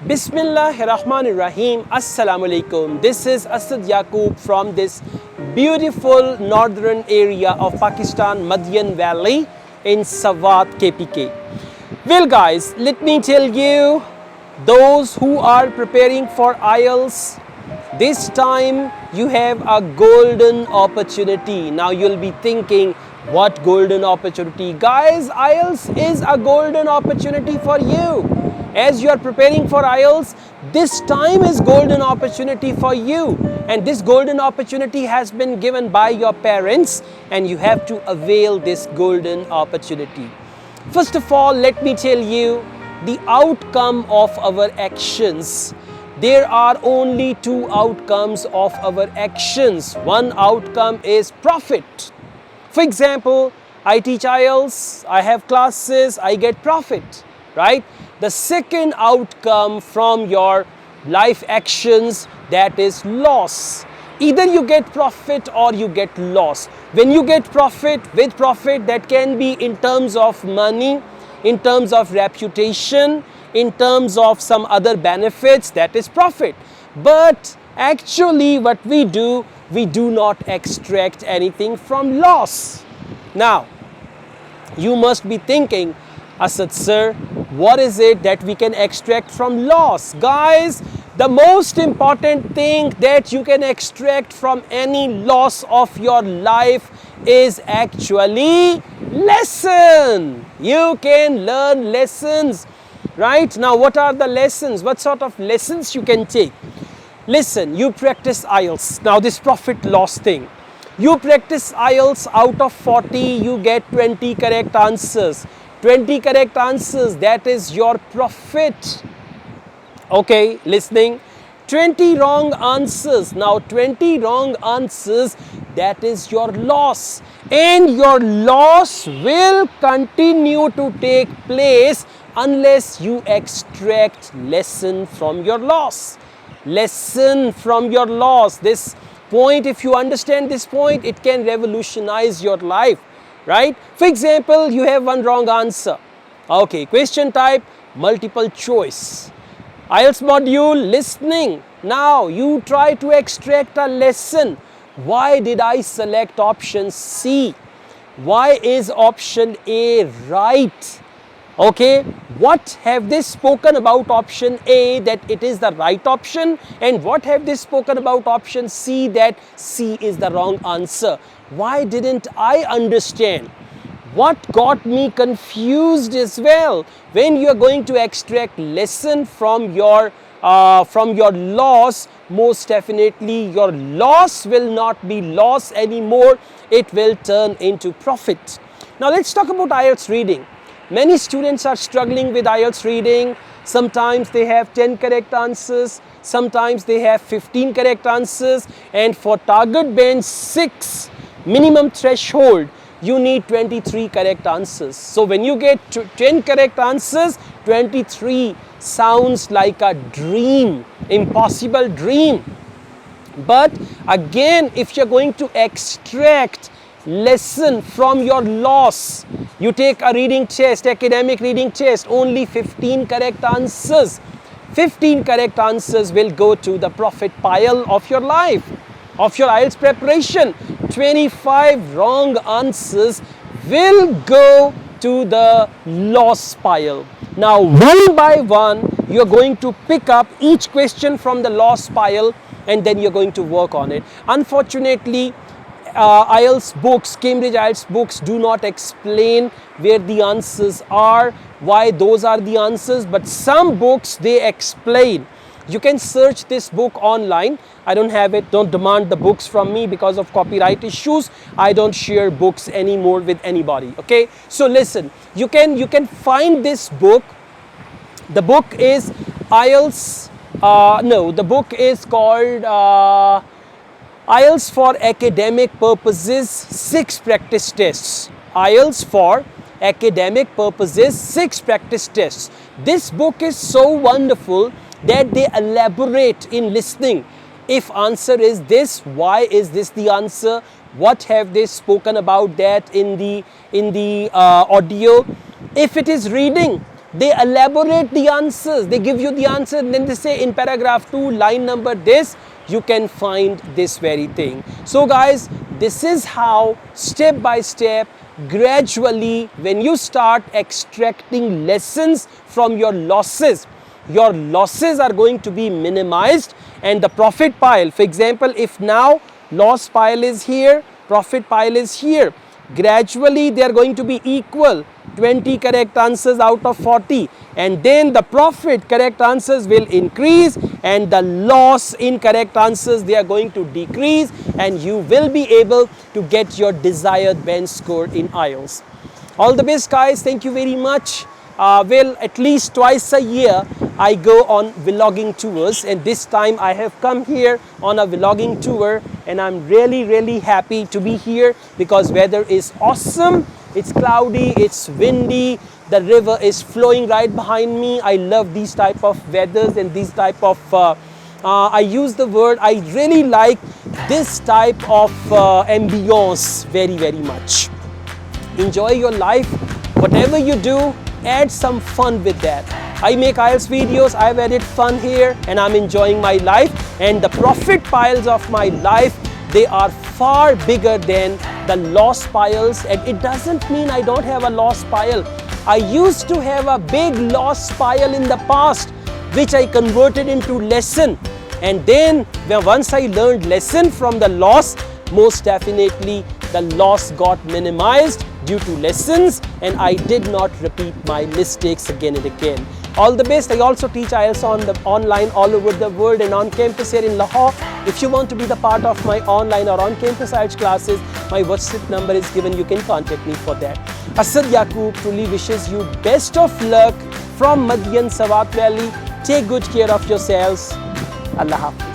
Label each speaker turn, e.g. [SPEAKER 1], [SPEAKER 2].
[SPEAKER 1] Bismillahirrahmanirrahim. Assalamu alaikum. This is Asad Yaqub from this beautiful northern area of Pakistan, Madian Valley in Swat, KPK. Well guys, let me tell you, those who are preparing for IELTS, this time you have a golden opportunity. Now you'll be thinking, what golden opportunity? Guys, IELTS is a golden opportunity for you. As you are preparing for IELTS, this time is golden opportunity for you. And this golden opportunity has been given by your parents, and you have to avail this golden opportunity. First of all, let me tell you the outcome of our actions. There are only two outcomes of our actions. One outcome is profit. For example, I teach IELTS, I have classes, I get profit, right? The second outcome from your life actions, that is loss. Either you get profit or you get loss. When you get profit, with profit, that can be in terms of money, in terms of reputation, in terms of some other benefits, that is profit. But actually what we do not extract anything from loss. Now, you must be thinking, Asad sir, what is it that we can extract from loss? Guys, the most important thing that you can extract from any loss of your life is actually lesson. You can learn lessons, right? Now, what are the lessons? What sort of lessons you can take? Listen, you practice IELTS. Now, this profit loss thing. You practice IELTS, out of 40, you get 20 correct answers. 20 correct answers, that is your profit. Okay, listening. 20 wrong answers. Now 20 wrong answers, that is your loss. And your loss will continue to take place unless you extract lesson from your loss. Lesson from your loss. This point, if you understand this point, it can revolutionize your life. Right? For example, you have one wrong answer. Okay, question type, multiple choice. IELTS module, listening. Now, you try to extract a lesson. Why did I select option C? Why is option A right? Okay, what have they spoken about option A that it is the right option? And what have they spoken about option C that C is the wrong answer? Why didn't I understand? What got me confused as well? When you are going to extract lesson from your loss, most definitely your loss will not be loss anymore. It will turn into profit. Now let's talk about IELTS reading. Many students are struggling with IELTS reading. Sometimes they have 10 correct answers. Sometimes they have 15 correct answers. And for target bench 6, minimum threshold, you need 23 correct answers. So when you get 10 correct answers, 23 sounds like a dream, impossible dream. But again, if you're going to extract lesson from your loss, you take a reading test, academic reading test, only 15 correct answers. 15 correct answers will go to the profit pile of your life, of your IELTS preparation. 25 wrong answers will go to the loss pile. Now, one by one, you're going to pick up each question from the loss pile, and then you're going to work on it. Unfortunately, IELTS books, Cambridge IELTS books do not explain where the answers are, why those are the answers, but some books, they explain. You can search this book online. I don't have it. Don't demand the books from me because of copyright issues. I don't share books anymore with anybody. Okay. So listen, you can find this book. The book is IELTS. The book is called IELTS for Academic Purposes 6 Practice Tests. IELTS for Academic Purposes 6 Practice Tests. This book is so wonderful that they elaborate in listening. If answer is this, why is this the answer? What have they spoken about that in the audio? If it is reading, They elaborate the answers. They give you the answer and then they say in paragraph 2, line number this, you can find this very thing. So guys, this is how step by step, gradually, when you start extracting lessons from your losses are going to be minimized, and the profit pile, for example, if now loss pile is here, profit pile is here, gradually they are going to be equal, 20 correct answers out of 40, and then the profit correct answers will increase and the loss incorrect answers, they are going to decrease, and you will be able to get your desired bench score in IELTS. All the best guys, thank you very much. Well, at least twice a year I go on vlogging tours, and this time I have come here on a vlogging tour, and I'm really happy to be here because weather is awesome. It's cloudy, it's windy, the river is flowing right behind me. I love these type of weathers and these type of I use the word, I really like this type of ambience very much. Enjoy your life, whatever you do, add some fun with that. I make IELTS videos, I've added fun here, and I'm enjoying my life, and the profit piles of my life, they are far bigger than the loss piles. And it doesn't mean I don't have a loss pile. I used to have a big loss pile in the past, which I converted into lesson, and then once I learned lesson from the loss, most definitely the loss got minimized due to lessons, and I did not repeat my mistakes again and again. All the best. I also teach IELTS online all over the world and on campus here in Lahore. If you want to be the part of my online or on campus IELTS classes, my WhatsApp number is given. You can contact me for that. Asad Yaqub truly wishes you best of luck from Madian, Sawat Valley. Take good care of yourselves. Allah Hafiz.